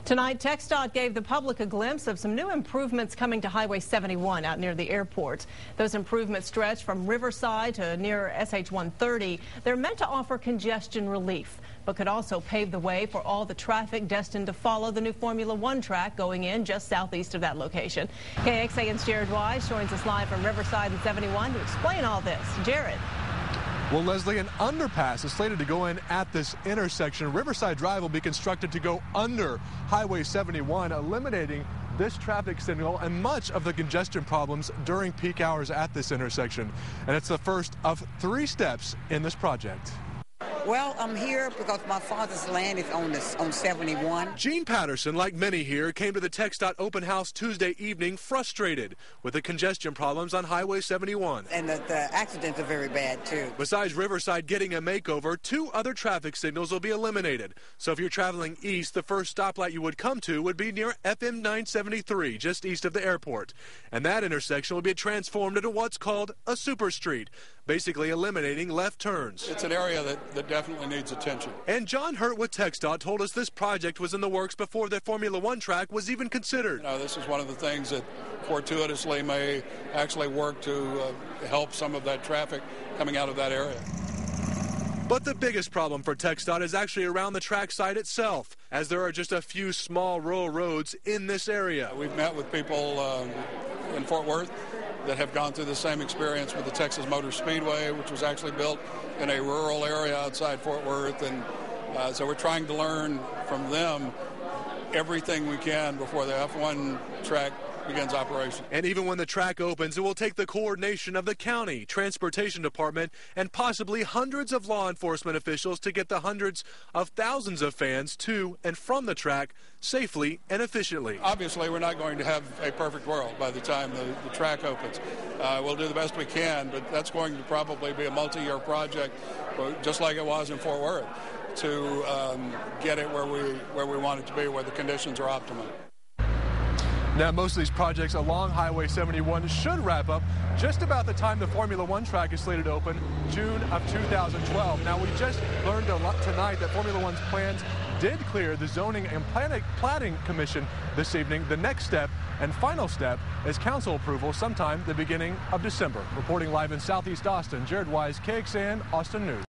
Tonight, TxDOT gave the public a glimpse of some new improvements coming to Highway 71 out near the airport. Those improvements stretch from Riverside to near SH 130. They're meant to offer congestion relief, but could also pave the way for all the traffic destined to follow the new Formula One track going in just southeast of that location. KXAN's Jared Wise joins us live from Riverside and 71 to explain all this. Jared. Well, Leslie, an underpass is slated to go in at this intersection. Riverside Drive will be constructed to go under Highway 71, eliminating this traffic signal and much of the congestion problems during peak hours at this intersection. And it's the first of 3 steps in this project. Well, I'm here because my father's land is on 71. Gene Patterson, like many here, came to the TxDOT open house Tuesday evening frustrated with the congestion problems on Highway 71. And the accidents are very bad, too. Besides Riverside getting a makeover, 2 other traffic signals will be eliminated. So if you're traveling east, the first stoplight you would come to would be near FM 973, just east of the airport. And that intersection will be transformed into what's called a super street, basically eliminating left turns. It's an area that definitely needs attention. And John Hurt with TxDOT told us this project was in the works before the Formula One track was even considered. This is one of the things that fortuitously may actually work to help some of that traffic coming out of that area. But the biggest problem for TxDOT is actually around the track site itself, as there are just a few small rural roads in this area. We've met with people in Fort Worth that have gone through the same experience with the Texas Motor Speedway, which was actually built in a rural area outside Fort Worth. And so we're trying to learn from them everything we can before the F1 track begins operation. And even when the track opens, it will take the coordination of the county, transportation department, and possibly hundreds of law enforcement officials to get the hundreds of thousands of fans to and from the track safely and efficiently. Obviously, we're not going to have a perfect world by the time the track opens. We'll do the best we can, but that's going to probably be a multi-year project, just like it was in Fort Worth, to get it where we want it to be, where the conditions are optimal. Now, most of these projects along Highway 71 should wrap up just about the time the Formula One track is slated to open, June of 2012. Now, we just learned tonight that Formula One's plans did clear the Zoning and Planning Commission this evening. The next step and final step is council approval sometime the beginning of December. Reporting live in Southeast Austin, Jared Wise, KXAN Austin News.